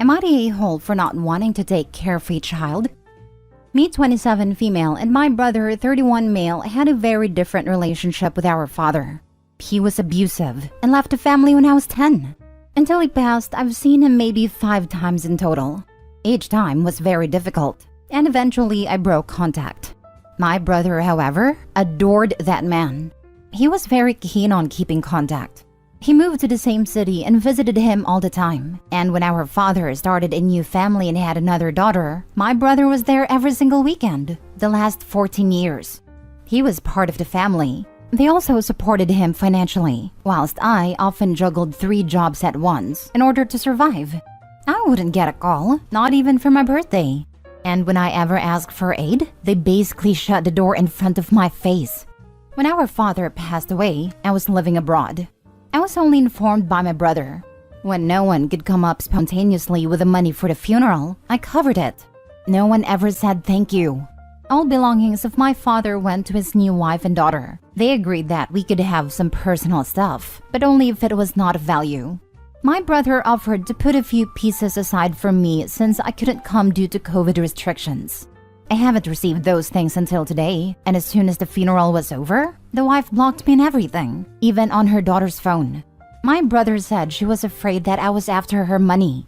Am I the a-hole for not wanting to take care of a child? Me, 27 female, and my brother, 31 male, had a very different relationship with our father. He was abusive and left the family when I was 10. Until he passed, I've seen him maybe 5 times in total. Each time was very difficult, and eventually I broke contact. My brother, however, adored that man. He was very keen on keeping contact. He moved to the same city and visited him all the time. And when our father started a new family and had another daughter, my brother was there every single weekend, the last 14 years. He was part of the family. They also supported him financially, whilst I often juggled 3 jobs at once in order to survive. I wouldn't get a call, not even for my birthday. And when I ever asked for aid, they basically shut the door in front of my face. When our father passed away, I was living abroad. I was only informed by my brother. When no one could come up spontaneously with the money for the funeral, I covered it. No one ever said thank you. All belongings of my father went to his new wife and daughter. They agreed that we could have some personal stuff, but only if it was not of value. My brother offered to put a few pieces aside for me since I couldn't come due to COVID restrictions. I haven't received those things until today, and as soon as the funeral was over, the wife blocked me and everything, even on her daughter's phone. My brother said she was afraid that I was after her money.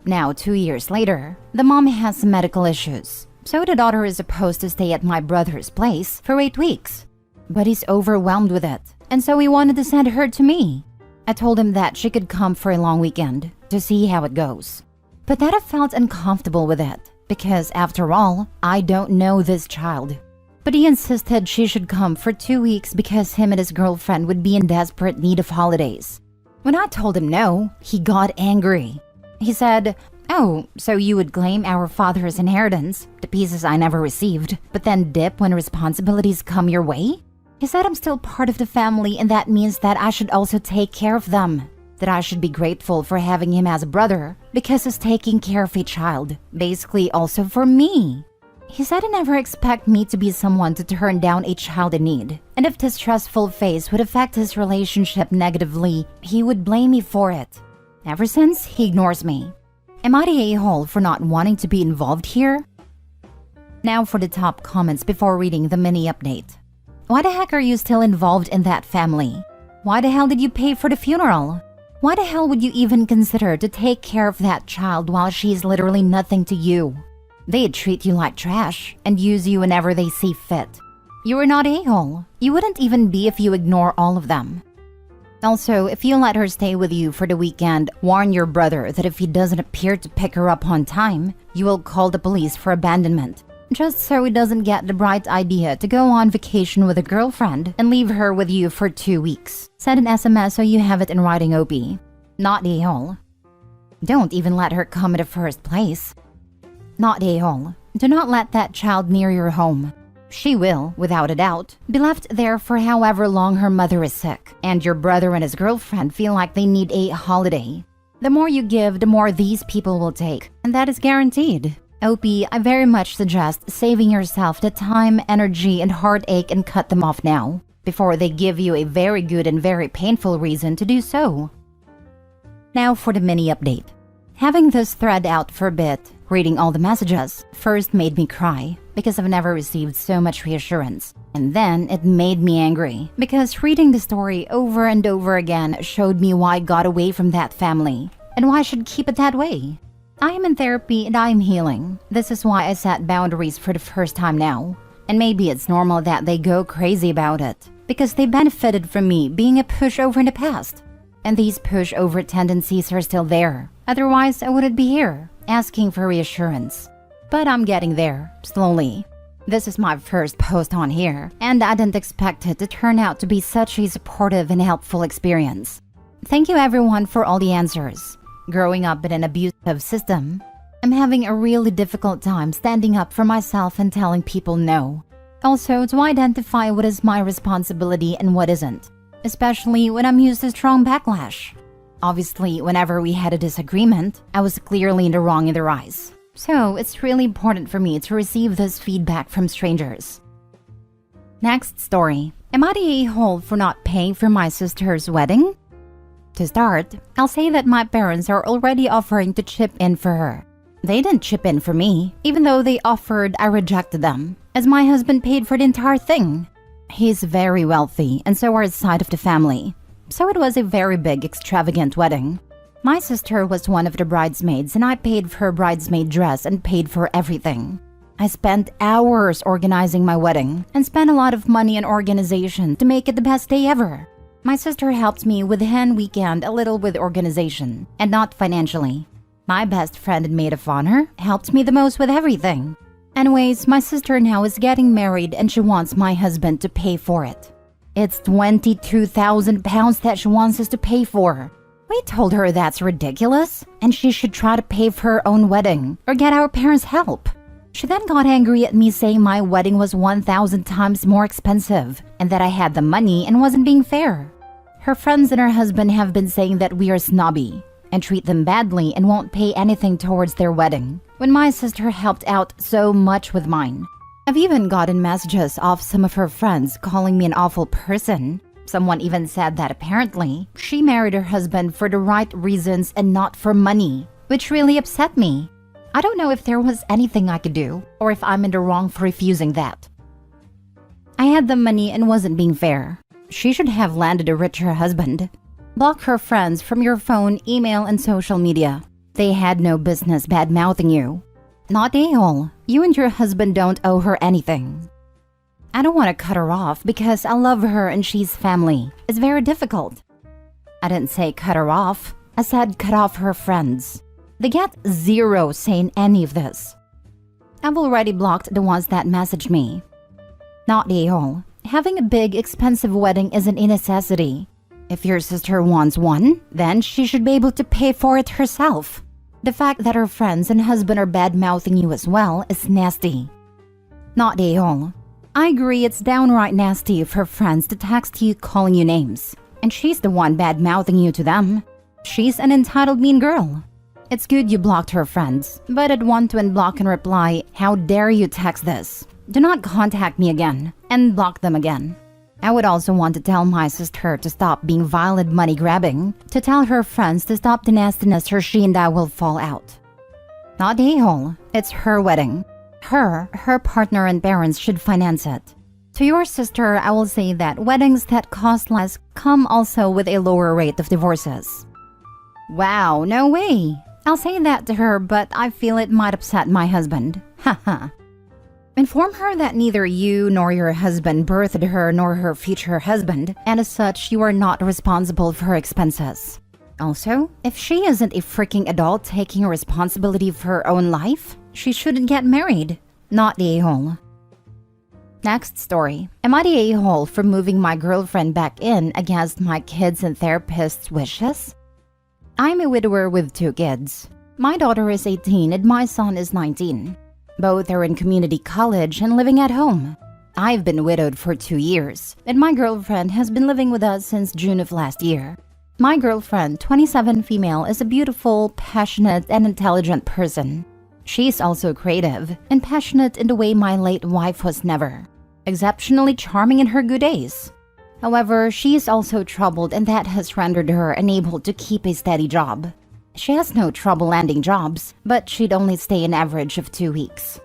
Now, 2 years later, the mom has some medical issues, so the daughter is supposed to stay at my brother's place for 8 weeks. But he's overwhelmed with it, and so he wanted to send her to me. I told him that she could come for a long weekend to see how it goes. But that I felt uncomfortable with it, because after all, I don't know this child. But he insisted she should come for 2 weeks because him and his girlfriend would be in desperate need of holidays. When I told him no, he got angry. He said, "Oh, so you would claim our father's inheritance, the pieces I never received, but then dip when responsibilities come your way?" He said I'm still part of the family and that means that I should also take care of them. That I should be grateful for having him as a brother because he's taking care of a child, basically also for me. He said he never expect me to be someone to turn down a child in need, and if this stressful phase would affect his relationship negatively, he would blame me for it. Ever since, he ignores me. Am I the a-hole for not wanting to be involved here? Now for the top comments before reading the mini update. Why the heck are you still involved in that family? Why the hell did you pay for the funeral? Why the hell would you even consider to take care of that child while she's literally nothing to you? They'd treat you like trash and use you whenever they see fit. You are not a-hole. You wouldn't even be if you ignore all of them. Also, if you let her stay with you for the weekend, warn your brother that if he doesn't appear to pick her up on time, you will call the police for abandonment. Just so he doesn't get the bright idea to go on vacation with a girlfriend and leave her with you for 2 weeks. Send an SMS so you have it in writing, OP. Not a-hole. Don't even let her come in the first place. Not a-hole. Do not let that child near your home. She will, without a doubt, be left there for however long her mother is sick, and your brother and his girlfriend feel like they need a holiday. The more you give, the more these people will take, and that is guaranteed. OP, I very much suggest saving yourself the time, energy, and heartache and cut them off now, before they give you a very good and very painful reason to do so. Now for the mini update. Having this thread out for a bit, reading all the messages, first made me cry, because I've never received so much reassurance. And then it made me angry, because reading the story over and over again showed me why I got away from that family, and why I should keep it that way. I am in therapy and I am healing. This is why I set boundaries for the first time now. And maybe it's normal that they go crazy about it, because they benefited from me being a pushover in the past. And these pushover tendencies are still there. Otherwise, I wouldn't be here, asking for reassurance. But I'm getting there, slowly. This is my first post on here, and I didn't expect it to turn out to be such a supportive and helpful experience. Thank you everyone for all the answers. Growing up in an abusive system, I'm having a really difficult time standing up for myself and telling people no. Also, to identify what is my responsibility and what isn't, especially when I'm used to strong backlash. Obviously, whenever we had a disagreement, I was clearly in the wrong in their eyes. So, it's really important for me to receive this feedback from strangers. Next story. Am I the a-hole for not paying for my sister's wedding? To start, I'll say that my parents are already offering to chip in for her. They didn't chip in for me. Even though they offered, I rejected them, as my husband paid for the entire thing. He's very wealthy, and so are his side of the family. So it was a very big, extravagant wedding. My sister was one of the bridesmaids, and I paid for her bridesmaid dress and paid for everything. I spent hours organizing my wedding and spent a lot of money on organization to make it the best day ever. My sister helped me with the hen weekend, a little with organization, and not financially. My best friend and maid of honor helped me the most with everything. Anyways, my sister now is getting married and she wants my husband to pay for it. It's 22,000 pounds that she wants us to pay for. We told her that's ridiculous and she should try to pay for her own wedding or get our parents' help. She then got angry at me saying my wedding was 1,000 times more expensive and that I had the money and wasn't being fair. Her friends and her husband have been saying that we are snobby and treat them badly and won't pay anything towards their wedding, when my sister helped out so much with mine. I've even gotten messages off some of her friends calling me an awful person. Someone even said that apparently she married her husband for the right reasons and not for money, which really upset me. I don't know if there was anything I could do or if I'm in the wrong for refusing that. I had the money and wasn't being fair. She should have landed a richer husband. Block her friends from your phone, email, and social media. They had no business bad-mouthing you. Not a-hole. You and your husband don't owe her anything. I don't want to cut her off because I love her and she's family. It's very difficult. I didn't say cut her off. I said cut off her friends. They get zero saying any of this. I've already blocked the ones that messaged me. Not a-hole. Having a big, expensive wedding isn't a necessity. If your sister wants one, then she should be able to pay for it herself. The fact that her friends and husband are bad-mouthing you as well is nasty. Not a-hole. I agree it's downright nasty of her friends to text you calling you names. And she's the one bad-mouthing you to them. She's an entitled mean girl. It's good you blocked her friends, but I'd want to unblock and reply, "How dare you text this? Do not contact me again," and block them again. I would also want to tell my sister to stop being violent money grabbing, to tell her friends to stop the nastiness or she and I will fall out. Not a-hole. It's her wedding. Her partner and parents should finance it. To your sister, I will say that weddings that cost less come also with a lower rate of divorces. Wow, no way. I'll say that to her, but I feel it might upset my husband. Haha. Inform her that neither you nor your husband birthed her nor her future husband, and as such, you are not responsible for her expenses. Also, if she isn't a freaking adult taking responsibility for her own life, she shouldn't get married. Not the a-hole. Next story. Am I the a-hole for moving my girlfriend back in against my kids' and therapist's wishes? I'm a widower with 2 kids. My daughter is 18 and my son is 19. Both are in community college and living at home. I've been widowed for 2 years, and my girlfriend has been living with us since June of last year. My girlfriend, 27 female, is a beautiful, passionate, and intelligent person. She's also creative and passionate in the way my late wife was never. Exceptionally charming in her good days. However, she is also troubled and that has rendered her unable to keep a steady job. She has no trouble landing jobs, but she'd only stay an average of 2 weeks.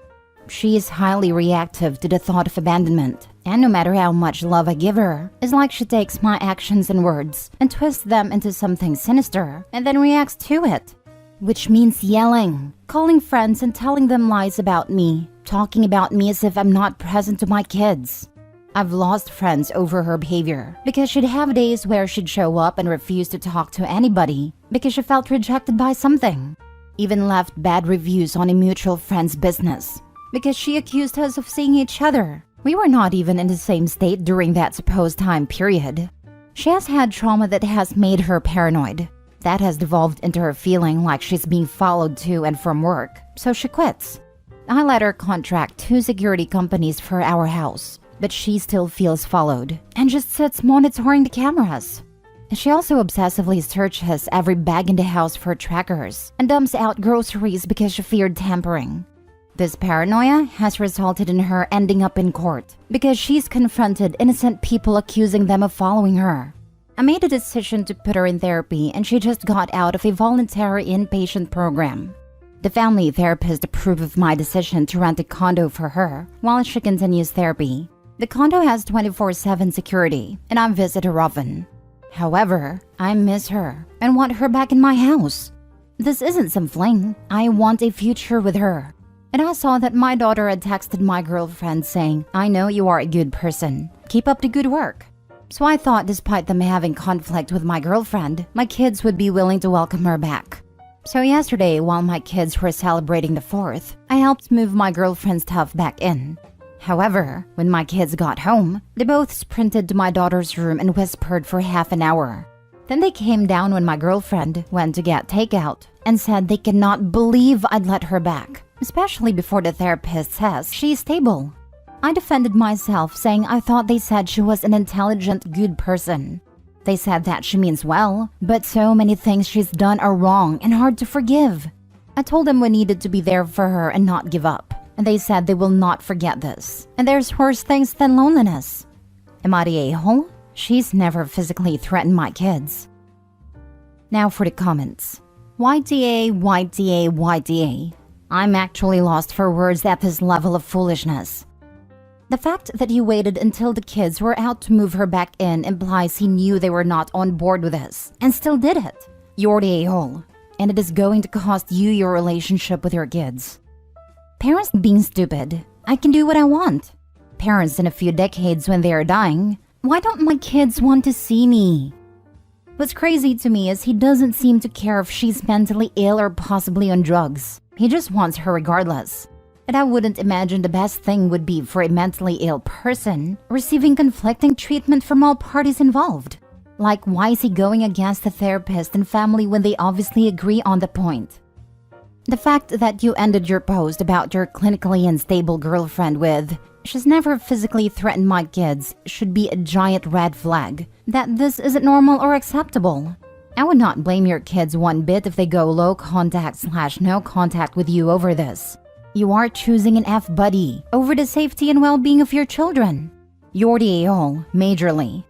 She is highly reactive to the thought of abandonment, and no matter how much love I give her, it's like she takes my actions and words and twists them into something sinister and then reacts to it. Which means yelling, calling friends and telling them lies about me, talking about me as if I'm not present to my kids. I've lost friends over her behavior because she'd have days where she'd show up and refuse to talk to anybody because she felt rejected by something. Even left bad reviews on a mutual friend's business because she accused us of seeing each other. We were not even in the same state during that supposed time period. She has had trauma that has made her paranoid. That has devolved into her feeling like she's being followed to and from work, so she quits. I let her contract 2 security companies for our house, but she still feels followed and just sits monitoring the cameras. She also obsessively searches every bag in the house for trackers and dumps out groceries because she feared tampering. This paranoia has resulted in her ending up in court because she's confronted innocent people accusing them of following her. I made a decision to put her in therapy, and she just got out of a voluntary inpatient program. The family therapist approved of my decision to rent a condo for her while she continues therapy. The condo has 24/7 security, and I visit her often. However, I miss her and want her back in my house. This isn't some fling. I want a future with her. And I saw that my daughter had texted my girlfriend saying, "I know you are a good person. Keep up the good work." So I thought despite them having conflict with my girlfriend, my kids would be willing to welcome her back. So yesterday, while my kids were celebrating the 4th, I helped move my girlfriend's stuff back in. However, when my kids got home, they both sprinted to my daughter's room and whispered for half an hour. Then they came down when my girlfriend went to get takeout and said they cannot believe I'd let her back, especially before the therapist says she's stable. I defended myself, saying I thought they said she was an intelligent, good person. They said that she means well, but so many things she's done are wrong and hard to forgive. I told them we needed to be there for her and not give up. And they said they will not forget this. And there's worse things than loneliness. Am I the a-hole? She's never physically threatened my kids. Now for the comments. YTA, YTA, YTA. I'm actually lost for words at this level of foolishness. The fact that he waited until the kids were out to move her back in implies he knew they were not on board with this and still did it. You're the a-hole. And it is going to cost you your relationship with your kids. Parents being stupid. I can do what I want. Parents in a few decades when they are dying. Why don't my kids want to see me? What's crazy to me is he doesn't seem to care if she's mentally ill or possibly on drugs. He just wants her regardless. And I wouldn't imagine the best thing would be for a mentally ill person receiving conflicting treatment from all parties involved. Like, why is he going against the therapist and family when they obviously agree on the point? The fact that you ended your post about your clinically unstable girlfriend with, "She's never physically threatened my kids," should be a giant red flag that this isn't normal or acceptable. I would not blame your kids one bit if they go low contact/no contact with you over this. You are choosing an F-buddy over the safety and well-being of your children. You're the a-hole, majorly.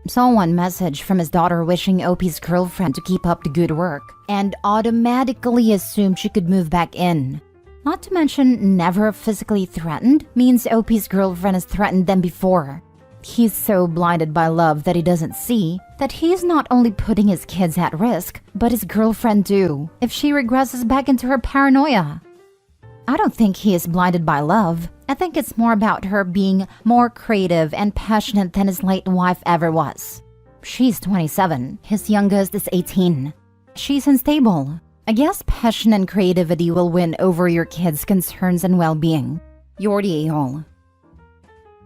Saw one message from his daughter wishing OP's girlfriend to keep up the good work and automatically assumed she could move back in. Not to mention never physically threatened means OP's girlfriend has threatened them before. He's so blinded by love that he doesn't see that he's not only putting his kids at risk, but his girlfriend too, if she regresses back into her paranoia. I don't think he is blinded by love. I think it's more about her being more creative and passionate than his late wife ever was. She's 27, his youngest is 18. She's unstable. I guess passion and creativity will win over your kids' concerns and well-being. You're the a-hole.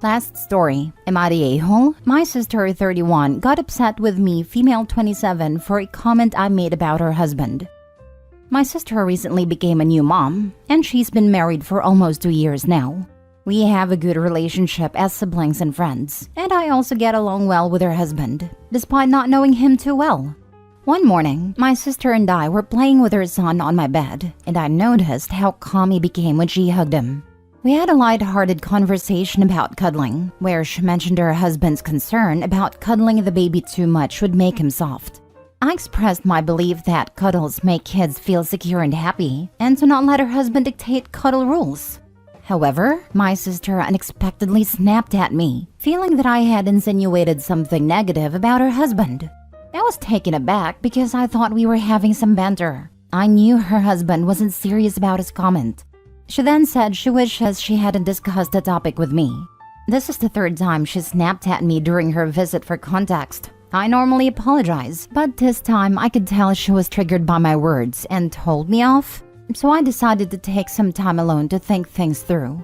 Last story. Am I the a-hole? My sister, 31, got upset with me, female 27, for a comment I made about her husband. My sister recently became a new mom, and she's been married for almost 2 years now. We have a good relationship as siblings and friends, and I also get along well with her husband, despite not knowing him too well. One morning, my sister and I were playing with her son on my bed, and I noticed how calm he became when she hugged him. We had a light-hearted conversation about cuddling, where she mentioned her husband's concern about cuddling the baby too much would make him soft. I expressed my belief that cuddles make kids feel secure and happy, and to not let her husband dictate cuddle rules. However, my sister unexpectedly snapped at me, feeling that I had insinuated something negative about her husband. I was taken aback because I thought we were having some banter. I knew her husband wasn't serious about his comment. She then said she wishes she hadn't discussed the topic with me. This is the 3rd time she snapped at me during her visit for context. I normally apologize, but this time I could tell she was triggered by my words and told me off. So I decided to take some time alone to think things through.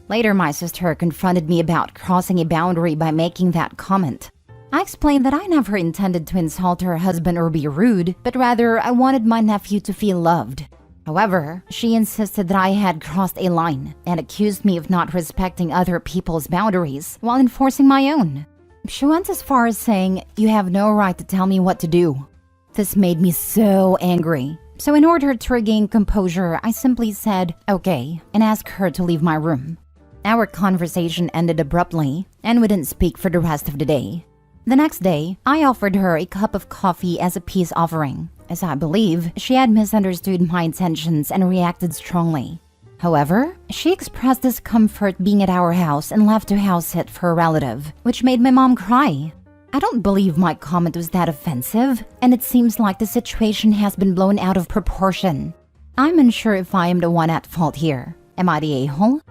Later, my sister confronted me about crossing a boundary by making that comment. I explained that I never intended to insult her husband or be rude, but rather I wanted my nephew to feel loved. However, she insisted that I had crossed a line and accused me of not respecting other people's boundaries while enforcing my own. She went as far as saying, "You have no right to tell me what to do." This made me so angry. So in order to regain composure, I simply said, "Okay," and asked her to leave my room. Our conversation ended abruptly, and we didn't speak for the rest of the day. The next day, I offered her a cup of coffee as a peace offering, as I believe she had misunderstood my intentions and reacted strongly. However, she expressed discomfort being at our house and left to house sit for a relative, which made my mom cry. I don't believe my comment was that offensive, and it seems like the situation has been blown out of proportion. I'm unsure if I am the one at fault here. Am I the a-hole?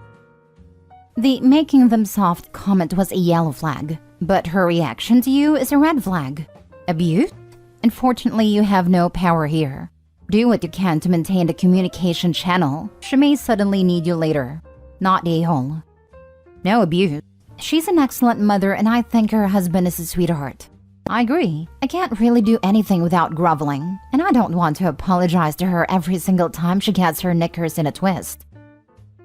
The making them soft comment was a yellow flag, but her reaction to you is a red flag. Abuse? Unfortunately, you have no power here. Do what you can to maintain the communication channel. She may suddenly need you later. Not the a-hole. No abuse. She's an excellent mother and I think her husband is a sweetheart. I agree. I can't really do anything without groveling, and I don't want to apologize to her every single time she gets her knickers in a twist.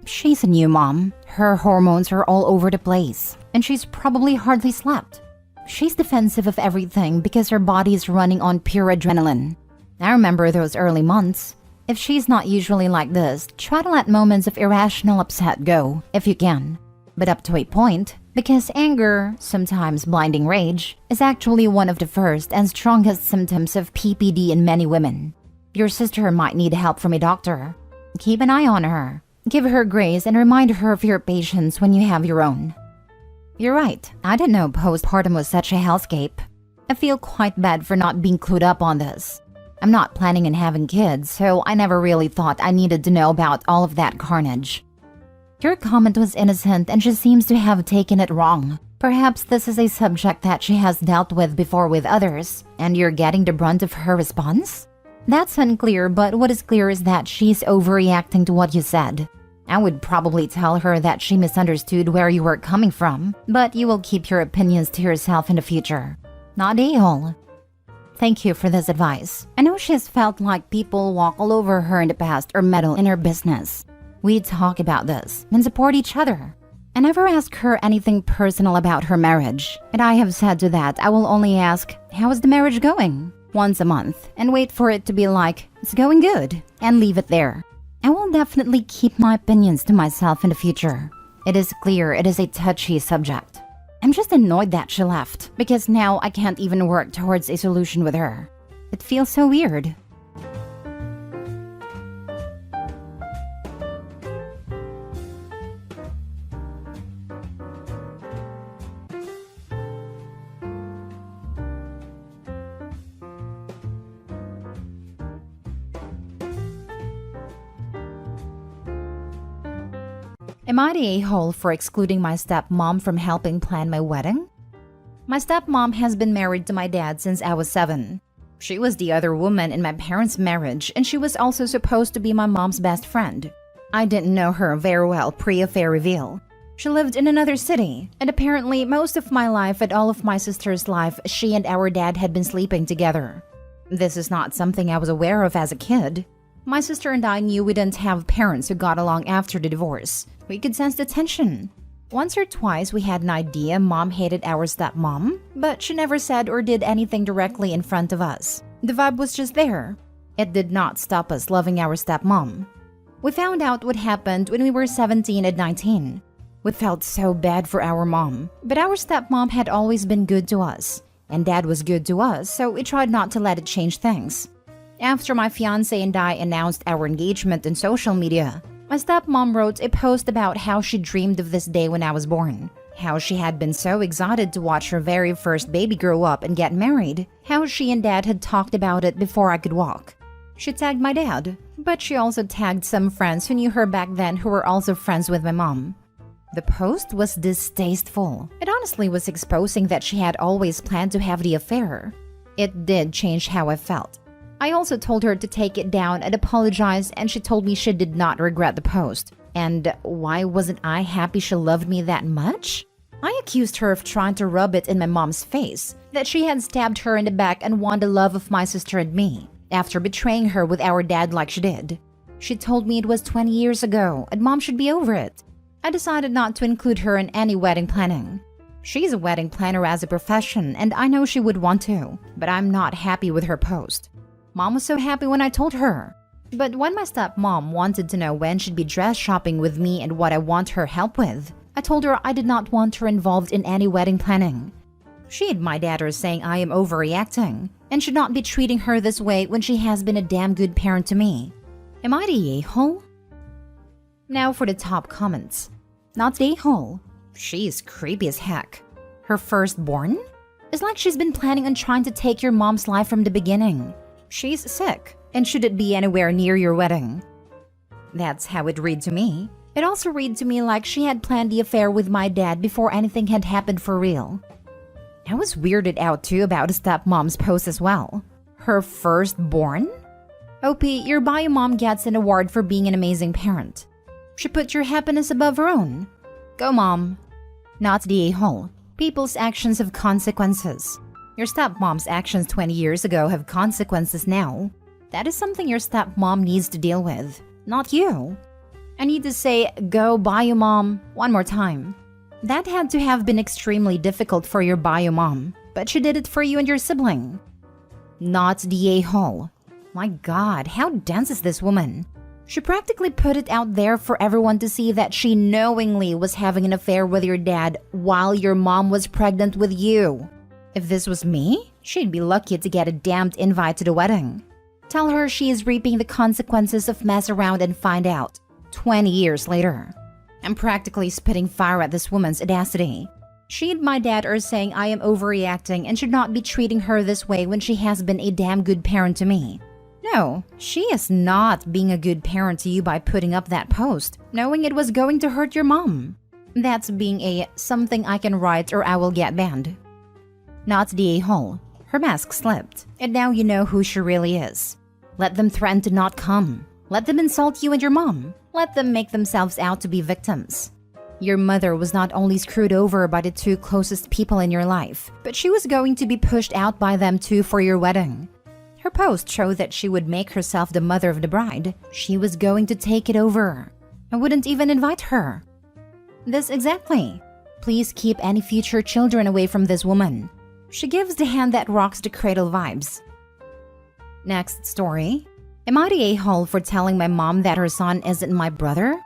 She's a new mom. Her hormones are all over the place, and she's probably hardly slept. She's defensive of everything because her body is running on pure adrenaline. I remember those early months. If she's not usually like this, try to let moments of irrational upset go, if you can. But up to a point, because anger, sometimes blinding rage, is actually one of the first and strongest symptoms of PPD in many women. Your sister might need help from a doctor. Keep an eye on her. Give her grace and remind her of your patience when you have your own. You're right, I didn't know postpartum was such a hellscape. I feel quite bad for not being clued up on this. I'm not planning on having kids, so I never really thought I needed to know about all of that carnage. Your comment was innocent and she seems to have taken it wrong. Perhaps this is a subject that she has dealt with before with others, and you're getting the brunt of her response? That's unclear, but what is clear is that she's overreacting to what you said. I would probably tell her that she misunderstood where you were coming from, but you will keep your opinions to yourself in the future. Not a-hole. Thank you for this advice. I know she has felt like people walk all over her in the past or meddle in her business. We talk about this and support each other. I never ask her anything personal about her marriage, and I have said to that I will only ask, how is the marriage going? Once a month, and wait for it to be like, it's going good, and leave it there. I will definitely keep my opinions to myself in the future. It is clear it is a touchy subject. I'm just annoyed that she left, because now I can't even work towards a solution with her. It feels so weird. Am I the a-hole for excluding my stepmom from helping plan my wedding? My stepmom has been married to my dad since I was 7. She was the other woman in my parents' marriage, and she was also supposed to be my mom's best friend. I didn't know her very well pre-affair reveal. She lived in another city, and apparently most of my life and all of my sister's life, she and our dad had been sleeping together. This is not something I was aware of as a kid. My sister and I knew we didn't have parents who got along after the divorce. We could sense the tension. Once or twice we had an idea mom hated our stepmom, but she never said or did anything directly in front of us. The vibe was just there. It did not stop us loving our stepmom. We found out what happened when we were 17 and 19. We felt so bad for our mom, but our stepmom had always been good to us, and dad was good to us, so we tried not to let it change things. After my fiancé and I announced our engagement on social media, my stepmom wrote a post about how she dreamed of this day when I was born, how she had been so excited to watch her very first baby grow up and get married, how she and dad had talked about it before I could walk. She tagged my dad, but she also tagged some friends who knew her back then who were also friends with my mom. The post was distasteful. It honestly was exposing that she had always planned to have the affair. It did change how I felt. I also told her to take it down and apologize, and she told me she did not regret the post. And why wasn't I happy she loved me that much? I accused her of trying to rub it in my mom's face, that she had stabbed her in the back and won the love of my sister and me, after betraying her with our dad like she did. She told me it was 20 years ago, and mom should be over it. I decided not to include her in any wedding planning. She's a wedding planner as a profession, and I know she would want to, but I'm not happy with her post. Mom was so happy when I told her. But when my stepmom wanted to know when she'd be dress shopping with me and what I want her help with, I told her I did not want her involved in any wedding planning. She and my dad are saying I am overreacting and should not be treating her this way when she has been a damn good parent to me. Am I the a-hole? Now for the top comments. Not the a-hole. She's creepy as heck. Her firstborn? It's like she's been planning on trying to take your mom's life from the beginning. She's sick and shouldn't be anywhere near your wedding. That's how it read to me. It also read to me like she had planned the affair with my dad before anything had happened for real. I was weirded out too about the stepmom's post as well. Her firstborn? OP, your bio mom gets an award for being an amazing parent. She put your happiness above her own. Go mom. Not the a-hole. People's actions have consequences. Your stepmom's actions 20 years ago have consequences now. That is something your stepmom needs to deal with, not you. I need to say, go bio mom, one more time. That had to have been extremely difficult for your bio mom, but she did it for you and your sibling. Not the a-hole. My God, how dense is this woman? She practically put it out there for everyone to see that she knowingly was having an affair with your dad while your mom was pregnant with you. If this was me, she'd be lucky to get a damned invite to the wedding. Tell her she is reaping the consequences of mess around and find out 20 years later. I'm practically spitting fire at this woman's audacity. She and my dad are saying I am overreacting and should not be treating her this way when she has been a damn good parent to me. No, she is not being a good parent to you by putting up that post, knowing it was going to hurt your mom. That's being a something I can write or I will get banned. Not the a-hole. Her mask slipped, and now you know who she really is. Let them threaten to not come. Let them insult you and your mom. Let them make themselves out to be victims. Your mother was not only screwed over by the two closest people in your life, but she was going to be pushed out by them too for your wedding. Her post showed that she would make herself the mother of the bride. She was going to take it over. I wouldn't even invite her. This exactly. Please keep any future children away from this woman. She gives the hand that rocks the cradle vibes. Next story. Am I the a-hole for telling my mom that her son isn't my brother?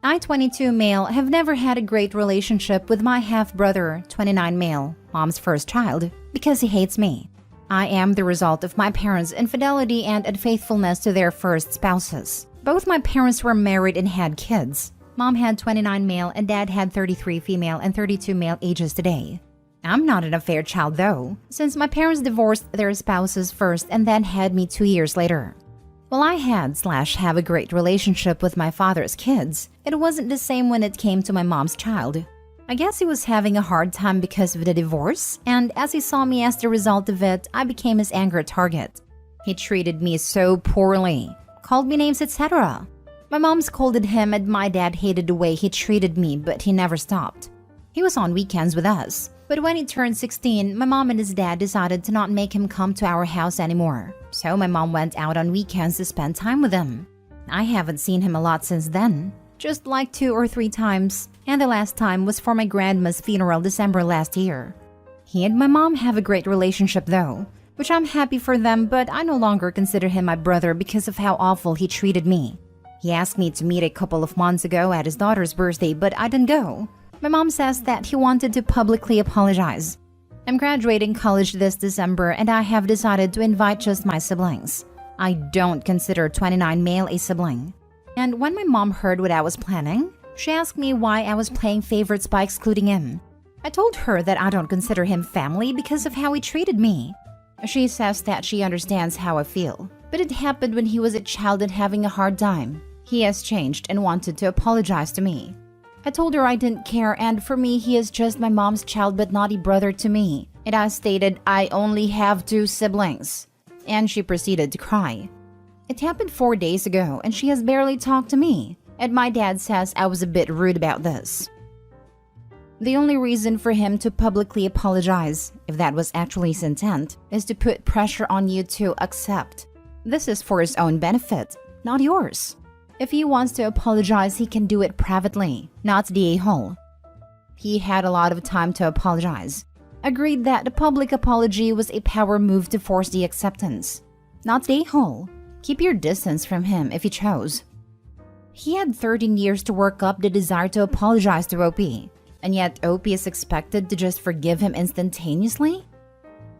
I, 22 male, have never had a great relationship with my half-brother, 29 male, mom's first child, because he hates me. I am the result of my parents' infidelity and unfaithfulness to their first spouses. Both my parents were married and had kids. Mom had 29 male and dad had 33 female and 32 male ages today. I'm not an affair child though, since my parents divorced their spouses first and then had me 2 years later. While I had/have a great relationship with my father's kids, it wasn't the same when it came to my mom's child. I guess he was having a hard time because of the divorce, and as he saw me as the result of it, I became his anger target. He treated me so poorly, called me names, etc. My mom scolded him and my dad hated the way he treated me, but he never stopped. He was on weekends with us, but when he turned 16, my mom and his dad decided to not make him come to our house anymore. So my mom went out on weekends to spend time with him. I haven't seen him a lot since then, just like 2 or 3 times, and the last time was for my grandma's funeral December last year. He and my mom have a great relationship though, which I'm happy for them, but I no longer consider him my brother because of how awful he treated me. He asked me to meet a couple of months ago at his daughter's birthday, but I didn't go. My mom says that he wanted to publicly apologize. I'm graduating college this December and I have decided to invite just my siblings. I don't consider 29 male a sibling. And when my mom heard what I was planning, she asked me why I was playing favorites by excluding him. I told her that I don't consider him family because of how he treated me. She says that she understands how I feel, but it happened when he was a child and having a hard time. He has changed and wanted to apologize to me. I told her I didn't care, and for me he is just my mom's child but not a brother to me. And I stated I only have 2 siblings. And she proceeded to cry. It happened 4 days ago and she has barely talked to me. And my dad says I was a bit rude about this. The only reason for him to publicly apologize, if that was actually his intent, is to put pressure on you to accept. This is for his own benefit, not yours. If he wants to apologize, he can do it privately, not the a-hole. He had a lot of time to apologize. Agreed that the public apology was a power move to force the acceptance. Not the a-hole. Keep your distance from him if he chose. He had 13 years to work up the desire to apologize to OP. And yet Opie is expected to just forgive him instantaneously?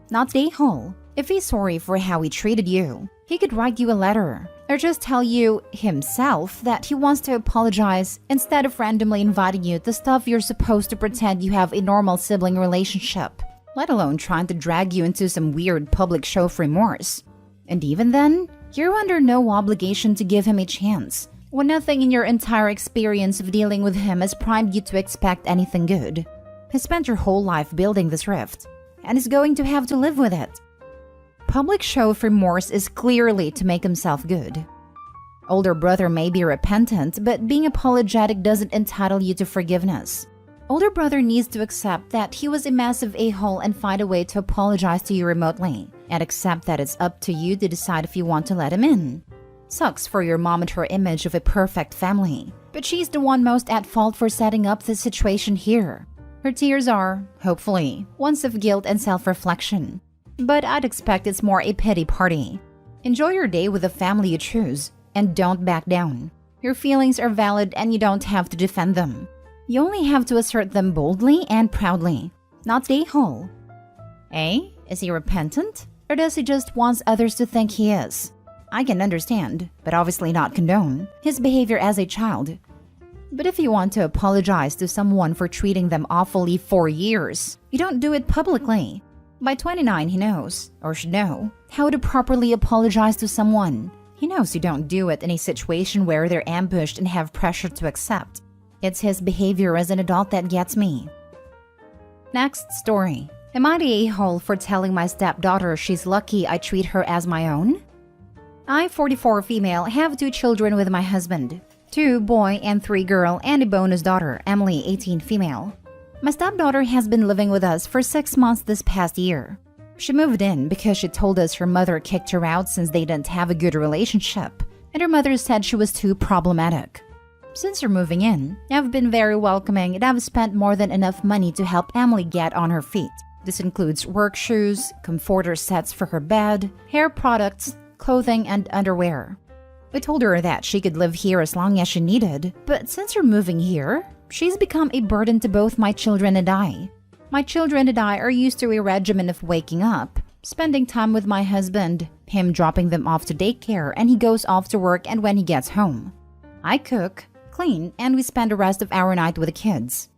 Not the a-hole. If he's sorry for how he treated you, he could write you a letter or just tell you himself that he wants to apologize instead of randomly inviting you to stuff you're supposed to pretend you have a normal sibling relationship, let alone trying to drag you into some weird public show of remorse. And even then, you're under no obligation to give him a chance, when nothing in your entire experience of dealing with him has primed you to expect anything good. He spent your whole life building this rift, and is going to have to live with it. Public show of remorse is clearly to make himself good. Older brother may be repentant, but being apologetic doesn't entitle you to forgiveness. Older brother needs to accept that he was a massive a-hole and find a way to apologize to you remotely, and accept that it's up to you to decide if you want to let him in. Sucks for your mom and her image of a perfect family, but she's the one most at fault for setting up the situation here. Her tears are, hopefully, ones of guilt and self-reflection. But I'd expect it's more a pity party. Enjoy your day with the family you choose, and don't back down. Your feelings are valid and you don't have to defend them. You only have to assert them boldly and proudly, not the a-hole. Is he repentant? Or does he just want others to think he is? I can understand, but obviously not condone, his behavior as a child. But if you want to apologize to someone for treating them awfully for years, you don't do it publicly. By 29, he knows, or should know, how to properly apologize to someone. He knows you don't do it in a situation where they're ambushed and have pressure to accept. It's his behavior as an adult that gets me. Next story. Am I the a-hole for telling my stepdaughter she's lucky I treat her as my own? I, 44 female, have 2 children with my husband. 2 boy and 3 girl, and a bonus daughter, Emily, 18 female. My stepdaughter has been living with us for 6 months this past year. She moved in because she told us her mother kicked her out since they didn't have a good relationship, and her mother said she was too problematic. Since her moving in, I've been very welcoming and I've spent more than enough money to help Emily get on her feet. This includes work shoes, comforter sets for her bed, hair products, clothing, and underwear. I told her that she could live here as long as she needed, but since her moving here, she's become a burden to both my children and I. My children and I are used to a regimen of waking up, spending time with my husband, him dropping them off to daycare, and he goes off to work and when he gets home. I cook, clean, and we spend the rest of our night with the kids.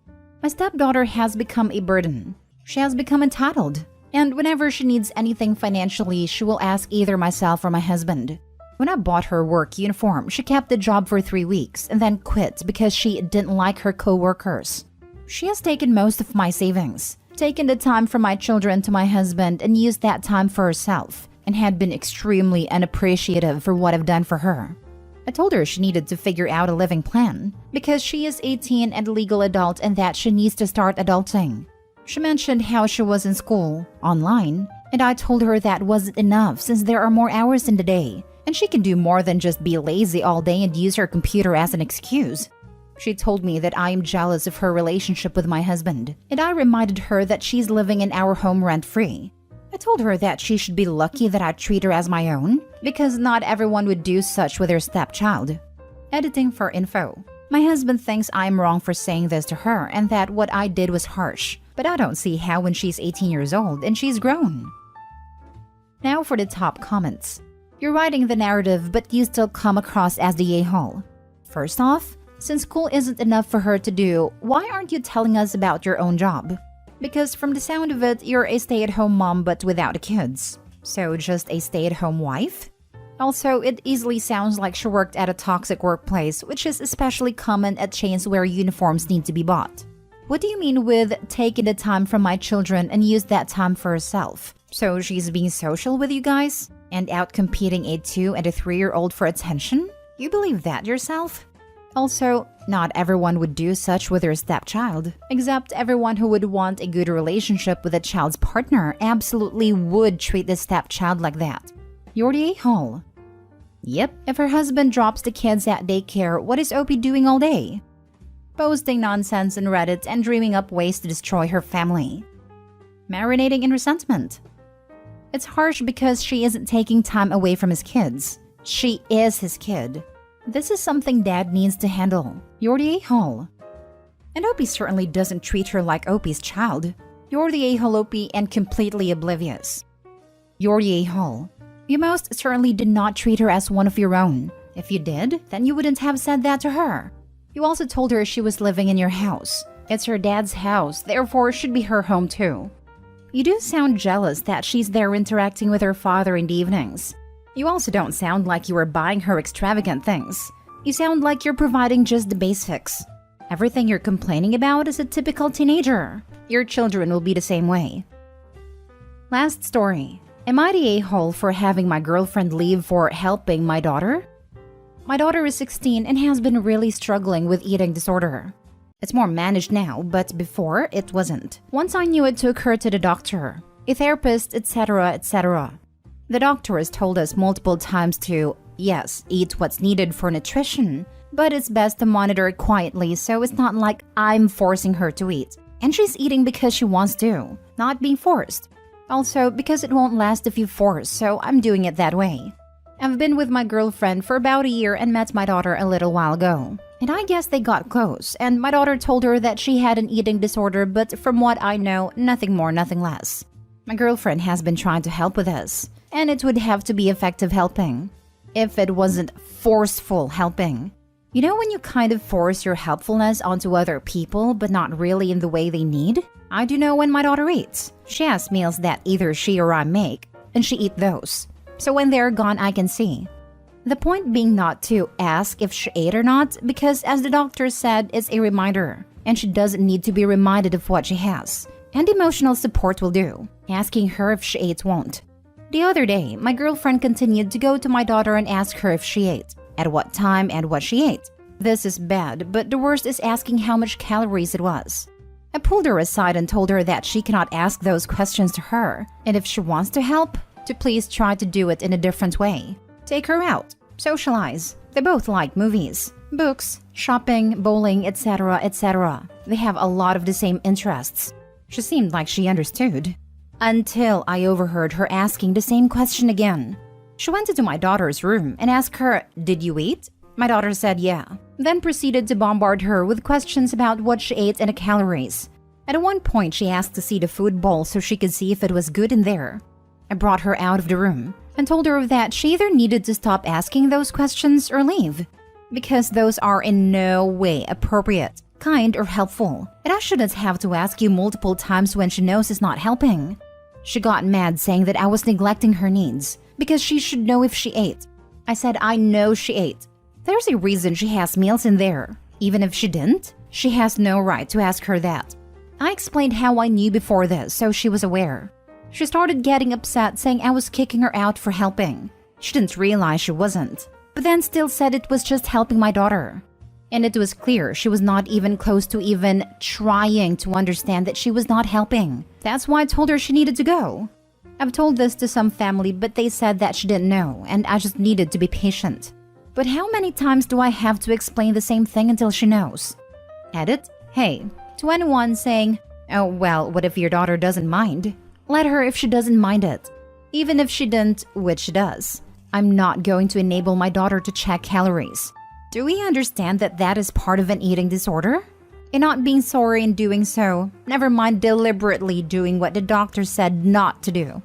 My stepdaughter has become a burden. She has become entitled, and whenever she needs anything financially, she will ask either myself or my husband. When I bought her work uniform, she kept the job for 3 weeks and then quit because she didn't like her co-workers. She has taken most of my savings, taken the time from my children to my husband, and used that time for herself, and had been extremely unappreciative for what I've done for her. I told her she needed to figure out a living plan because she is 18 and a legal adult and that she needs to start adulting. She mentioned how she was in school, online, and I told her that wasn't enough since there are more hours in the day, and she can do more than just be lazy all day and use her computer as an excuse. She told me that I am jealous of her relationship with my husband, and I reminded her that she's living in our home rent-free. I told her that she should be lucky that I treat her as my own, because not everyone would do such with their stepchild. Editing for info. My husband thinks I'm wrong for saying this to her and that what I did was harsh, but I don't see how when she's 18 years old and she's grown. Now for the top comments. You're writing the narrative, but you still come across as the a-hole. First off, since school isn't enough for her to do, why aren't you telling us about your own job? Because from the sound of it, you're a stay-at-home mom but without the kids. So just a stay-at-home wife? Also, it easily sounds like she worked at a toxic workplace, which is especially common at chains where uniforms need to be bought. What do you mean with taking the time from my children and use that time for herself? So she's being social with you guys? And out-competing a 2- and a 3-year-old for attention? You believe that yourself? Also, not everyone would do such with their stepchild, except everyone who would want a good relationship with a child's partner absolutely would treat the stepchild like that. You're the a-hole. Yep, if her husband drops the kids at daycare, what is Opie doing all day? Posting nonsense on Reddit and dreaming up ways to destroy her family. Marinating in resentment. It's harsh because she isn't taking time away from his kids. She is his kid. This is something Dad needs to handle. You're the a-hole. And Opie certainly doesn't treat her like Opie's child. You're the a-hole, Opie, and completely oblivious. You're the a-hole. You most certainly did not treat her as one of your own. If you did, then you wouldn't have said that to her. You also told her she was living in your house. It's her dad's house, therefore it should be her home too. You do sound jealous that she's there interacting with her father in the evenings. You also don't sound like you were buying her extravagant things. You sound like you're providing just the basics. Everything you're complaining about is a typical teenager. Your children will be the same way. Last story. Am I the a-hole for having my girlfriend leave for helping my daughter? My daughter is 16 and has been really struggling with eating disorder. It's more managed now, but before it wasn't. Once I knew it took her to the doctor, a therapist, etc., etc. The doctor has told us multiple times to, yes, eat what's needed for nutrition, but it's best to monitor it quietly so it's not like I'm forcing her to eat. And she's eating because she wants to, not being forced. Also, because it won't last if you force, so I'm doing it that way. I've been with my girlfriend for about a year and met my daughter a little while ago. And I guess they got close, and my daughter told her that she had an eating disorder, but from what I know, nothing more, nothing less. My girlfriend has been trying to help with this, and it would have to be effective helping. If it wasn't forceful helping. You know when you kind of force your helpfulness onto other people, but not really in the way they need? I do know when my daughter eats. She has meals that either she or I make, and she eats those. So when they're gone, I can see. The point being not to ask if she ate or not, because as the doctor said, it's a reminder, and she doesn't need to be reminded of what she has. And emotional support will do. Asking her if she ate won't. The other day, my girlfriend continued to go to my daughter and ask her if she ate, at what time and what she ate. This is bad, but the worst is asking how much calories it was. I pulled her aside and told her that she cannot ask those questions to her, and if she wants to help, to please try to do it in a different way. Take her out, socialize. They both like movies, books, shopping, bowling, etc., etc. They have a lot of the same interests. She seemed like she understood. Until I overheard her asking the same question again. She went into my daughter's room and asked her, "Did you eat?" My daughter said yeah, then proceeded to bombard her with questions about what she ate and the calories. At one point, she asked to see the food bowl so she could see if it was good in there. I brought her out of the room and told her that she either needed to stop asking those questions or leave, because those are in no way appropriate, kind, or helpful, and I shouldn't have to ask you multiple times when she knows it's not helping. She got mad saying that I was neglecting her needs, because she should know if she ate. I said I know she ate. There's a reason she has meals in there. Even if she didn't, she has no right to ask her that. I explained how I knew before this, so she was aware. She started getting upset, saying I was kicking her out for helping. She didn't realize she wasn't, but then still said it was just helping my daughter. And it was clear she was not even close to even trying to understand that she was not helping. That's why I told her she needed to go. I've told this to some family, but they said that she didn't know, and I just needed to be patient. But how many times do I have to explain the same thing until she knows? Edit, hey, to anyone saying, oh well, what if your daughter doesn't mind? Let her if she doesn't mind it. Even if she didn't, which she does. I'm not going to enable my daughter to check calories. Do we understand that that is part of an eating disorder? And not being sorry in doing so, never mind deliberately doing what the doctor said not to do.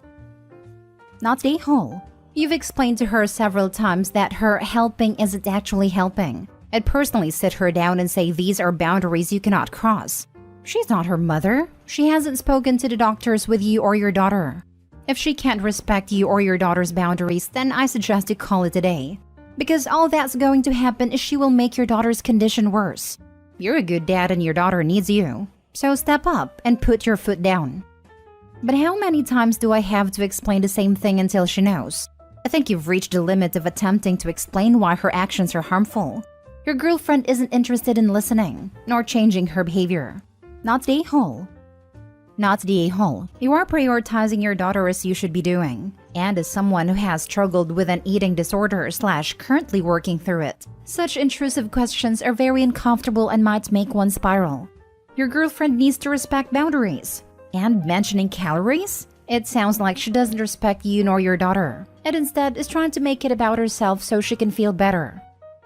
Not the whole. You've explained to her several times that her helping isn't actually helping. I'd personally sit her down and say these are boundaries you cannot cross. She's not her mother. She hasn't spoken to the doctors with you or your daughter. If she can't respect you or your daughter's boundaries, then I suggest you call it a day. Because all that's going to happen is she will make your daughter's condition worse. You're a good dad and your daughter needs you. So step up and put your foot down. But how many times do I have to explain the same thing until she knows? I think you've reached the limit of attempting to explain why her actions are harmful. Your girlfriend isn't interested in listening, nor changing her behavior. Not the a-hole. Not the a-hole. You are prioritizing your daughter as you should be doing. And as someone who has struggled with an eating disorder / currently working through it, such intrusive questions are very uncomfortable and might make one spiral. Your girlfriend needs to respect boundaries. And mentioning calories? It sounds like she doesn't respect you nor your daughter, and instead is trying to make it about herself so she can feel better.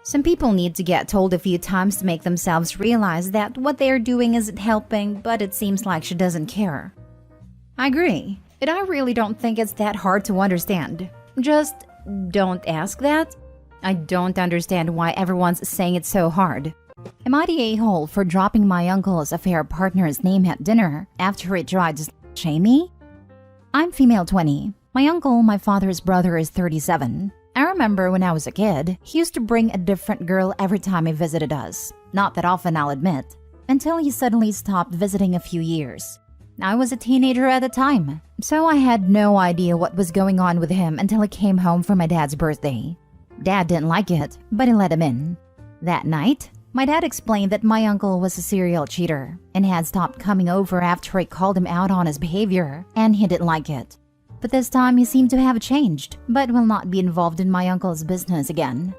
Some people need to get told a few times to make themselves realize that what they are doing isn't helping, but it seems like she doesn't care. I agree, and I really don't think it's that hard to understand. Just don't ask that. I don't understand why everyone's saying it's so hard. Am I the a-hole for dropping my uncle's affair partner's name at dinner after he tried to shame me? I'm female 20. My uncle, my father's brother, is 37. I remember when I was a kid, he used to bring a different girl every time he visited us. Not that often, I'll admit, until he suddenly stopped visiting a few years. I was a teenager at the time, so I had no idea what was going on with him until he came home for my dad's birthday. Dad didn't like it, but he let him in. That night, my dad explained that my uncle was a serial cheater and had stopped coming over after I called him out on his behavior, and he didn't like it. But this time he seemed to have changed, but will not be involved in my uncle's business again.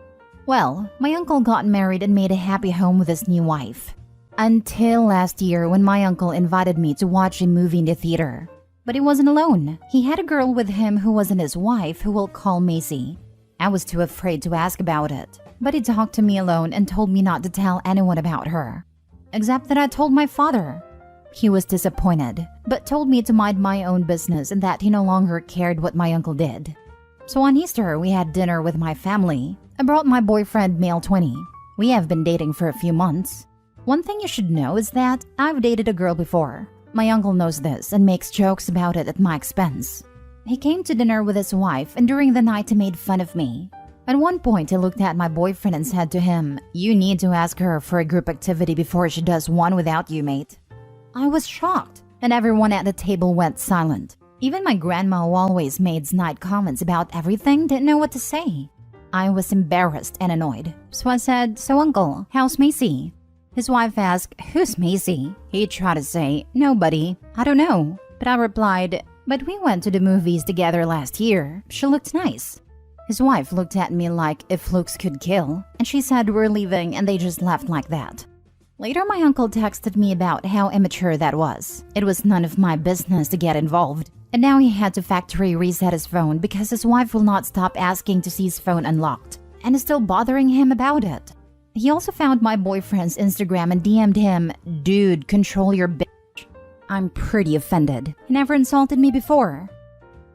Well, my uncle got married and made a happy home with his new wife. Until last year when my uncle invited me to watch a movie in the theater. But he wasn't alone. He had a girl with him who wasn't his wife, who we'll call Macy. I was too afraid to ask about it, but he talked to me alone and told me not to tell anyone about her. Except that I told my father. He was disappointed, but told me to mind my own business and that he no longer cared what my uncle did. So on Easter, we had dinner with my family. I brought my boyfriend, male 20. We have been dating for a few months. One thing you should know is that I've dated a girl before. My uncle knows this and makes jokes about it at my expense. He came to dinner with his wife, and during the night he made fun of me. At one point, he looked at my boyfriend and said to him, "You need to ask her for a group activity before she does one without you, mate." I was shocked, and everyone at the table went silent. Even my grandma, who always made snide comments about everything, didn't know what to say. I was embarrassed and annoyed, so I said, "So uncle, how's Macy?" His wife asked, "Who's Macy?" He tried to say, "Nobody, I don't know." But I replied, "But we went to the movies together last year. She looked nice." His wife looked at me like if looks could kill, and she said we're leaving, and they just left like that. Later, my uncle texted me about how immature that was. It was none of my business to get involved, and now he had to factory reset his phone because his wife will not stop asking to see his phone unlocked, and is still bothering him about it. He also found my boyfriend's Instagram and DM'd him, "Dude, control your bitch." I'm pretty offended. He never insulted me before.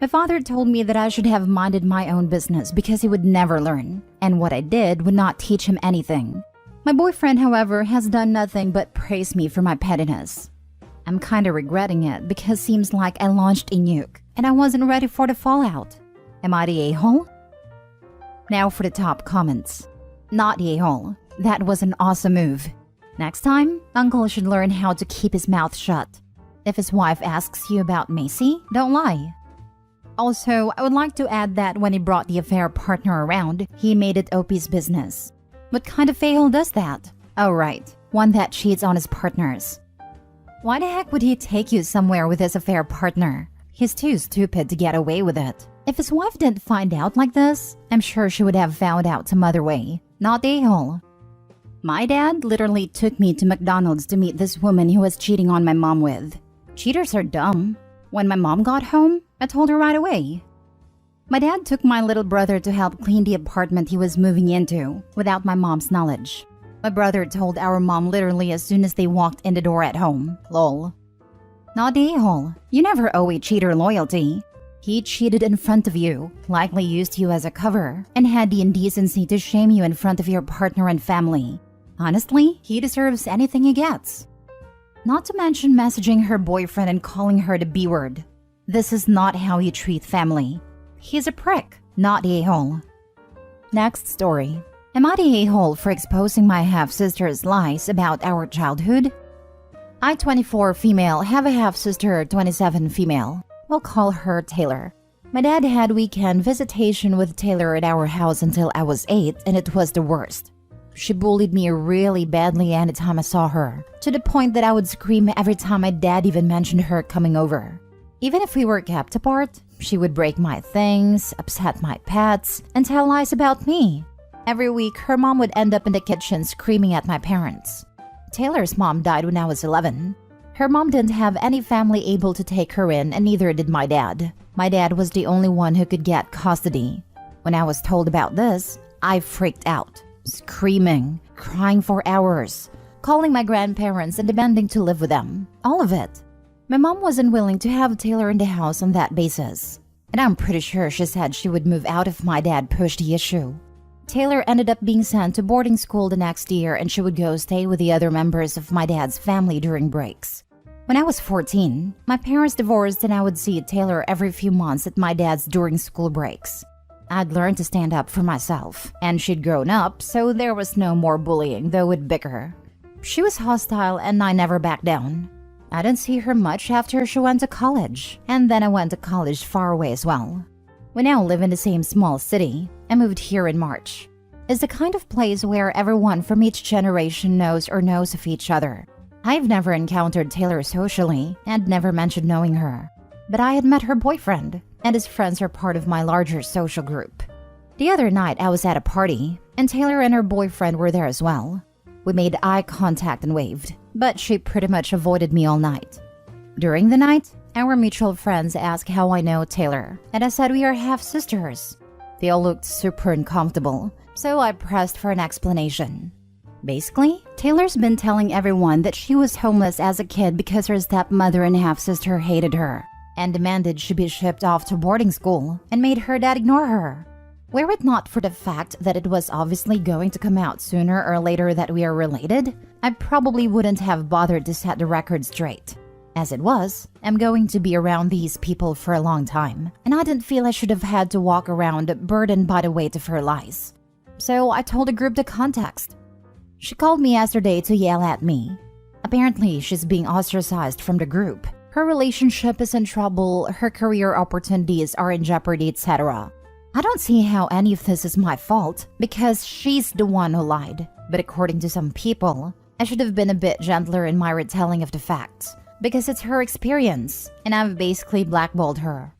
My father told me that I should have minded my own business because he would never learn, and what I did would not teach him anything. My boyfriend, however, has done nothing but praise me for my pettiness. I'm kinda regretting it because seems like I launched a nuke, and I wasn't ready for the fallout. Am I the a-hole? Now for the top comments. Not the a-hole. That was an awesome move. Next time, uncle should learn how to keep his mouth shut. If his wife asks you about Macy, don't lie. Also, I would like to add that when he brought the affair partner around, he made it OP's business. What kind of a-hole does that? Oh right, one that cheats on his partners. Why the heck would he take you somewhere with his affair partner? He's too stupid to get away with it. If his wife didn't find out like this, I'm sure she would have found out some other way. Not the a-hole. My dad literally took me to McDonald's to meet this woman he was cheating on my mom with. Cheaters are dumb. When my mom got home, I told her right away. My dad took my little brother to help clean the apartment he was moving into, without my mom's knowledge. My brother told our mom literally as soon as they walked in the door at home. Lol. Not the a-hole. You never owe a cheater loyalty. He cheated in front of you, likely used you as a cover, and had the indecency to shame you in front of your partner and family. Honestly, he deserves anything he gets. Not to mention messaging her boyfriend and calling her the B-word. This is not how you treat family. He's a prick, not the a-hole. Next story. Am I the a-hole for exposing my half-sister's lies about our childhood? I, 24 female, have a half-sister, 27 female. We'll call her Taylor. My dad had weekend visitation with Taylor at our house until I was 8, and it was the worst. She bullied me really badly anytime I saw her, to the point that I would scream every time my dad even mentioned her coming over. Even if we were kept apart, she would break my things, upset my pets, and tell lies about me. Every week, her mom would end up in the kitchen screaming at my parents. Taylor's mom died when I was 11. Her mom didn't have any family able to take her in, and neither did my dad. My dad was the only one who could get custody. When I was told about this, I freaked out. screaming, crying for hours, calling my grandparents and demanding to live with them. All of it. My mom wasn't willing to have Taylor in the house on that basis, and I'm pretty sure she said she would move out if my dad pushed the issue. Taylor ended up being sent to boarding school the next year, and she would go stay with the other members of my dad's family during breaks. When I was 14, my parents divorced and I would see Taylor every few months at my dad's during school breaks. I'd learned to stand up for myself, and she'd grown up, so there was no more bullying, though we'd bicker. She was hostile and I never backed down. I didn't see her much after she went to college, and then I went to college far away as well. We now live in the same small city. I moved here in March. It's the kind of place where everyone from each generation knows of each other. I've never encountered Taylor socially and never mentioned knowing her, but I had met her boyfriend, and his friends are part of my larger social group. The other night I was at a party, and Taylor and her boyfriend were there as well. We made eye contact and waved, but she pretty much avoided me all night. During the night, our mutual friends asked how I know Taylor, and I said we are half-sisters. They all looked super uncomfortable, so I pressed for an explanation. Basically, Taylor's been telling everyone that she was homeless as a kid because her stepmother and half-sister hated her, and demanded she be shipped off to boarding school, and made her dad ignore her. Were it not for the fact that it was obviously going to come out sooner or later that we are related, I probably wouldn't have bothered to set the record straight. As it was, I'm going to be around these people for a long time, and I didn't feel I should have had to walk around burdened by the weight of her lies. So I told the group the context. She called me yesterday to yell at me. Apparently, she's being ostracized from the group. Her relationship is in trouble, her career opportunities are in jeopardy, etc. I don't see how any of this is my fault, because she's the one who lied. But according to some people, I should have been a bit gentler in my retelling of the facts, because it's her experience, and I've basically blackballed her.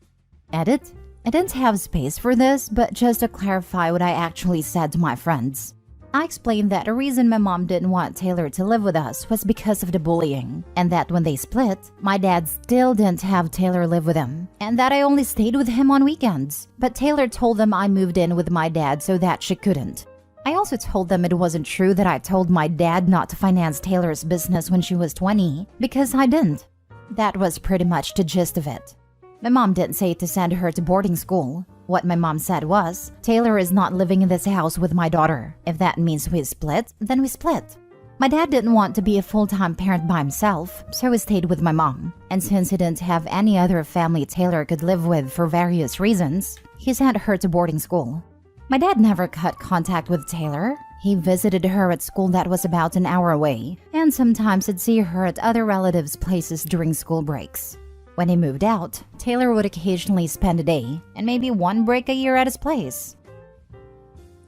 Edit? I didn't have space for this, but just to clarify what I actually said to my friends. I explained that the reason my mom didn't want Taylor to live with us was because of the bullying, and that when they split, my dad still didn't have Taylor live with him, and that I only stayed with him on weekends. But Taylor told them I moved in with my dad so that she couldn't. I also told them it wasn't true that I told my dad not to finance Taylor's business when she was 20, because I didn't. That was pretty much the gist of it. My mom didn't say to send her to boarding school. What my mom said was, Taylor is not living in this house with my daughter. If that means we split, then we split. My dad didn't want to be a full-time parent by himself, so he stayed with my mom. And since he didn't have any other family Taylor could live with for various reasons, he sent her to boarding school. My dad never cut contact with Taylor. He visited her at school that was about an hour away, and sometimes he'd see her at other relatives' places during school breaks. When he moved out, Taylor would occasionally spend a day, and maybe one break a year at his place.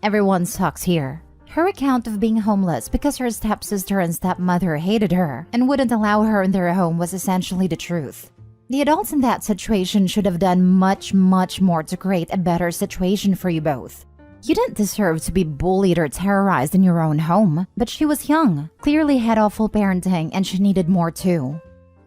Everyone sucks here. Her account of being homeless because her stepsister and stepmother hated her and wouldn't allow her in their home was essentially the truth. The adults in that situation should have done much more to create a better situation for you both. You didn't deserve to be bullied or terrorized in your own home, but she was young, clearly had awful parenting, and she needed more too.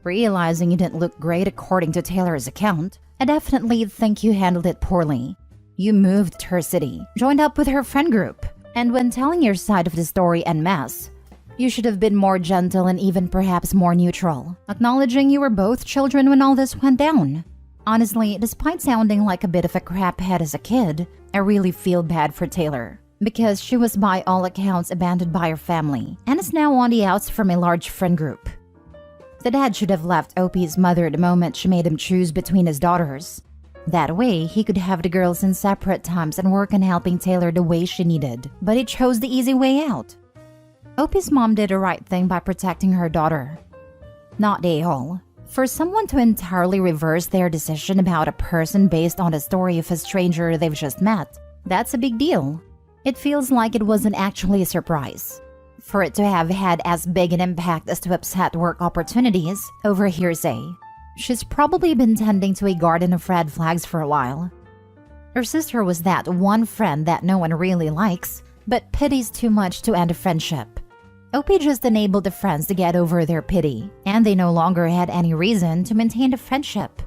Realizing you didn't look great according to Taylor's account, I definitely think you handled it poorly. You moved to her city, joined up with her friend group, and when telling your side of the story en masse, you should have been more gentle and even perhaps more neutral, acknowledging you were both children when all this went down. Honestly, despite sounding like a bit of a craphead as a kid, I really feel bad for Taylor, because she was by all accounts abandoned by her family, and is now on the outs from a large friend group. The dad should have left Opie's mother the moment she made him choose between his daughters. That way, he could have the girls in separate times and work on helping Taylor the way she needed, but he chose the easy way out. Opie's mom did the right thing by protecting her daughter. Not the a-hole. For someone to entirely reverse their decision about a person based on the story of a stranger they've just met, that's a big deal. It feels like it wasn't actually a surprise. For it to have had as big an impact as to upset work opportunities over hearsay. She's probably been tending to a garden of red flags for a while. Her sister was that one friend that no one really likes, but pities too much to end a friendship. Opie just enabled the friends to get over their pity, and they no longer had any reason to maintain a friendship.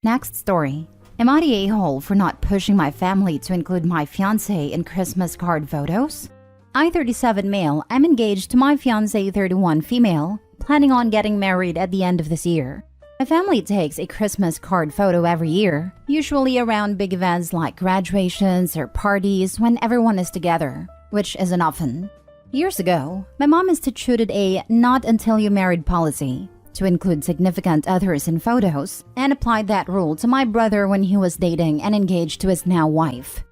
Next story. Am I the a-hole for not pushing my family to include my fiancé in Christmas card photos? I, 37 male, am engaged to my fiancé, 31 female, planning on getting married at the end of this year. My family takes a Christmas card photo every year, usually around big events like graduations or parties when everyone is together, which isn't often. Years ago, my mom instituted a not until you married policy to include significant others in photos and applied that rule to my brother when he was dating and engaged to his now wife.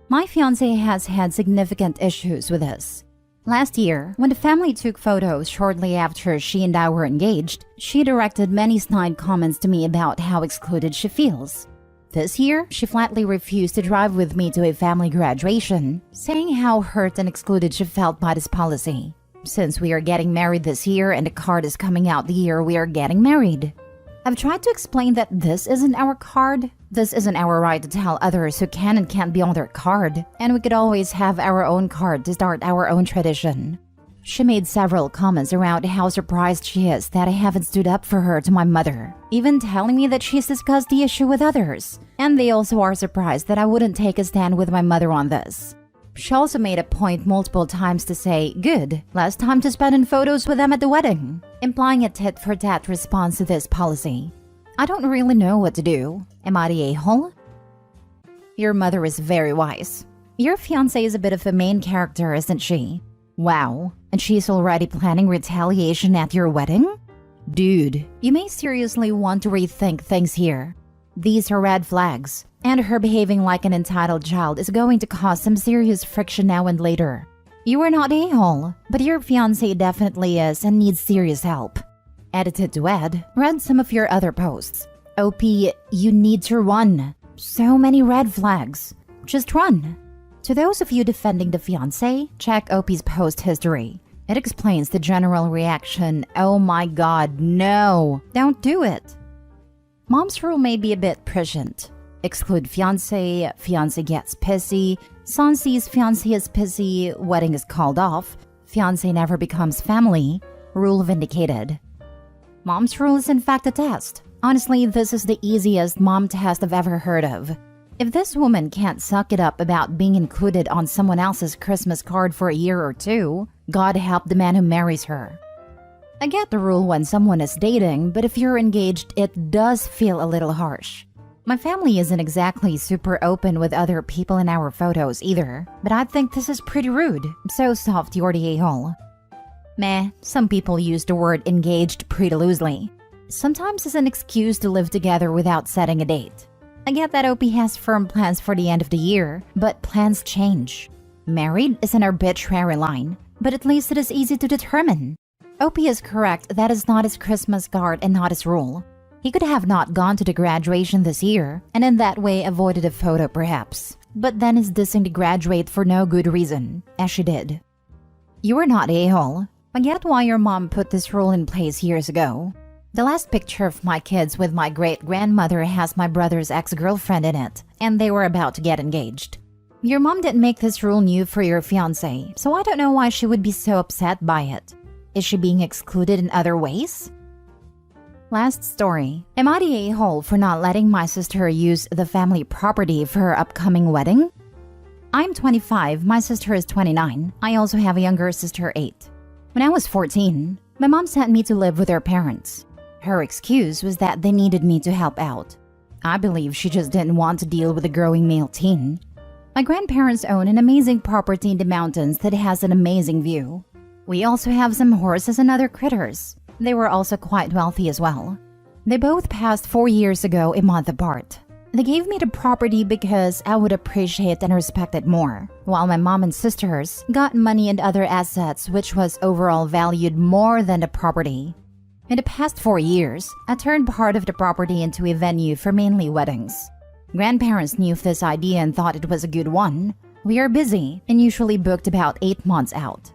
My fiancé has had significant issues with this. Last year, when the family took photos shortly after she and I were engaged, she directed many snide comments to me about how excluded she feels. This year, she flatly refused to drive with me to a family graduation, saying how hurt and excluded she felt by this policy. Since we are getting married this year and the card is coming out the year we are getting married. I've tried to explain that this isn't our card. This isn't our right to tell others who can and can't be on their card, and we could always have our own card to start our own tradition. She made several comments around how surprised she is that I haven't stood up for her to my mother, even telling me that she's discussed the issue with others, and they also are surprised that I wouldn't take a stand with my mother on this. She also made a point multiple times to say, "Good, less time to spend in photos with them at the wedding," implying a tit-for-tat response to this policy. I don't really know what to do. Am I the a-hole? Your mother is very wise. Your fiancé is a bit of a main character, isn't she? Wow, and she's already planning retaliation at your wedding? Dude, you may seriously want to rethink things here. These are red flags, and her behaving like an entitled child is going to cause some serious friction now and later. You are not a-hole, but your fiancé definitely is and needs serious help. Edited to Ed, read some of your other posts. OP, you need to run. So many red flags. Just run. To those of you defending the fiancé, check OP's post history. It explains the general reaction, "Oh my god, no, don't do it." Mom's rule may be a bit prescient. Exclude fiancé, fiancé gets pissy, son sees fiancé is pissy, wedding is called off, fiancé never becomes family, rule vindicated. Mom's rule is in fact a test. Honestly, this is the easiest mom test I've ever heard of. If this woman can't suck it up about being included on someone else's Christmas card for a year or two, God help the man who marries her. I get the rule when someone is dating, but if you're engaged, it does feel a little harsh. My family isn't exactly super open with other people in our photos either, but I think this is pretty rude. So soft, you're the a-hole. Meh, some people use the word engaged pretty loosely. Sometimes it's an excuse to live together without setting a date. I get that OP has firm plans for the end of the year, but plans change. Married is an arbitrary line, but at least it is easy to determine. OP is correct, that is not his Christmas card and not his rule. He could have not gone to the graduation this year, and in that way avoided a photo perhaps, but then is dissing to graduate for no good reason, as she did. You are not a-hole. I get why your mom put this rule in place years ago. The last picture of my kids with my great-grandmother has my brother's ex-girlfriend in it, and they were about to get engaged. Your mom didn't make this rule new for your fiancé, so I don't know why she would be so upset by it. Is she being excluded in other ways? Last story. Am I the a-hole for not letting my sister use the family property for her upcoming wedding? I'm 25, my sister is 29. I also have a younger sister, 8. When I was 14, my mom sent me to live with her parents. Her excuse was that they needed me to help out. I believe she just didn't want to deal with a growing male teen. My grandparents own an amazing property in the mountains that has an amazing view. We also have some horses and other critters. They were also quite wealthy as well. They both passed 4 years ago, a month apart. They gave me the property because I would appreciate and respect it more, while my mom and sisters got money and other assets which was overall valued more than the property. In the past 4 years, I turned part of the property into a venue for mainly weddings. Grandparents knew of this idea and thought it was a good one. We are busy and usually booked about 8 months out.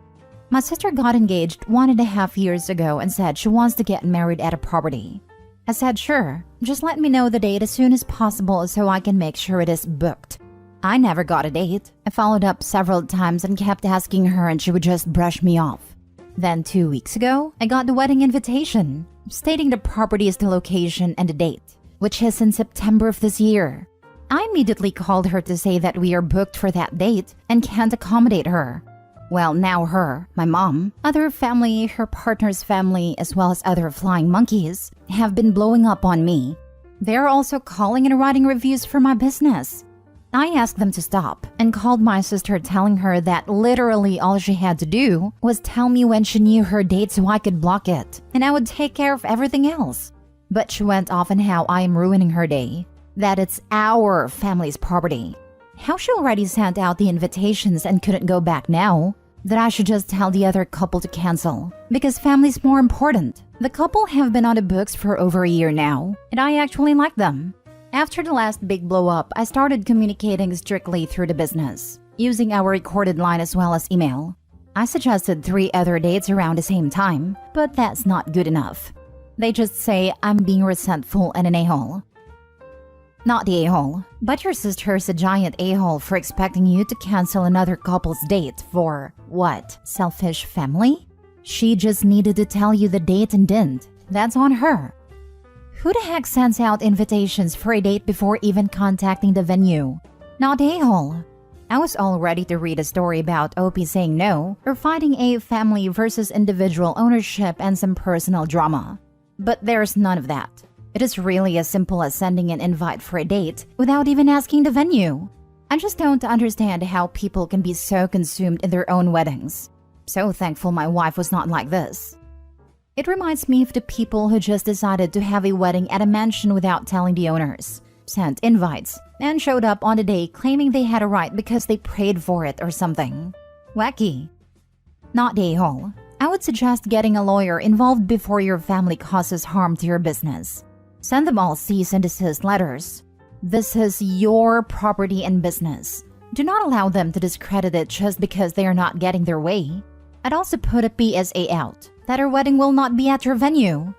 My sister got engaged 1.5 years ago and said she wants to get married at a property. I said sure, just let me know the date as soon as possible so I can make sure it is booked. I never got a date. I followed up several times and kept asking her and she would just brush me off. Then 2 weeks ago, I got the wedding invitation, stating the property is the location and the date, which is in September of this year. I immediately called her to say that we are booked for that date and can't accommodate her. Well, now her, my mom, other family, her partner's family, as well as other flying monkeys, have been blowing up on me. They're also calling and writing reviews for my business. I asked them to stop and called my sister, telling her that literally all she had to do was tell me when she knew her date so I could block it, and I would take care of everything else. But she went off on how I am ruining her day, that it's our family's property, how she already sent out the invitations and couldn't go back now, that I should just tell the other couple to cancel because family's more important. The couple have been on the books for over a year now, and I actually like them. After the last big blow up, I started communicating strictly through the business, using our recorded line as well as email. I suggested 3 other dates around the same time, but that's not good enough. They just say I'm being resentful and an a-hole. Not the a-hole, but your sister's a giant a-hole for expecting you to cancel another couple's date for, what, selfish family? She just needed to tell you the date and didn't. That's on her. Who the heck sends out invitations for a date before even contacting the venue? Not a-hole. I was all ready to read a story about OP saying no or fighting a family versus individual ownership and some personal drama. But there's none of that. It is really as simple as sending an invite for a date without even asking the venue. I just don't understand how people can be so consumed in their own weddings. So thankful my wife was not like this. It reminds me of the people who just decided to have a wedding at a mansion without telling the owners, sent invites, and showed up on the day claiming they had a right because they prayed for it or something. Wacky. Not the a-hole. I would suggest getting a lawyer involved before your family causes harm to your business. Send them all cease and desist letters. This is your property and business. Do not allow them to discredit it just because they are not getting their way. I'd also put a PSA out that our wedding will not be at your venue.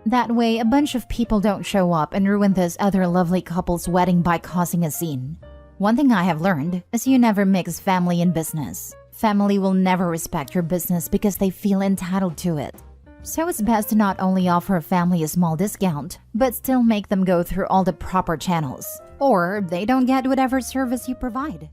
That way, a bunch of people don't show up and ruin this other lovely couple's wedding by causing a scene. One thing I have learned is you never mix family and business. Family will never respect your business because they feel entitled to it. So it's best to not only offer a family a small discount, but still make them go through all the proper channels, or they don't get whatever service you provide.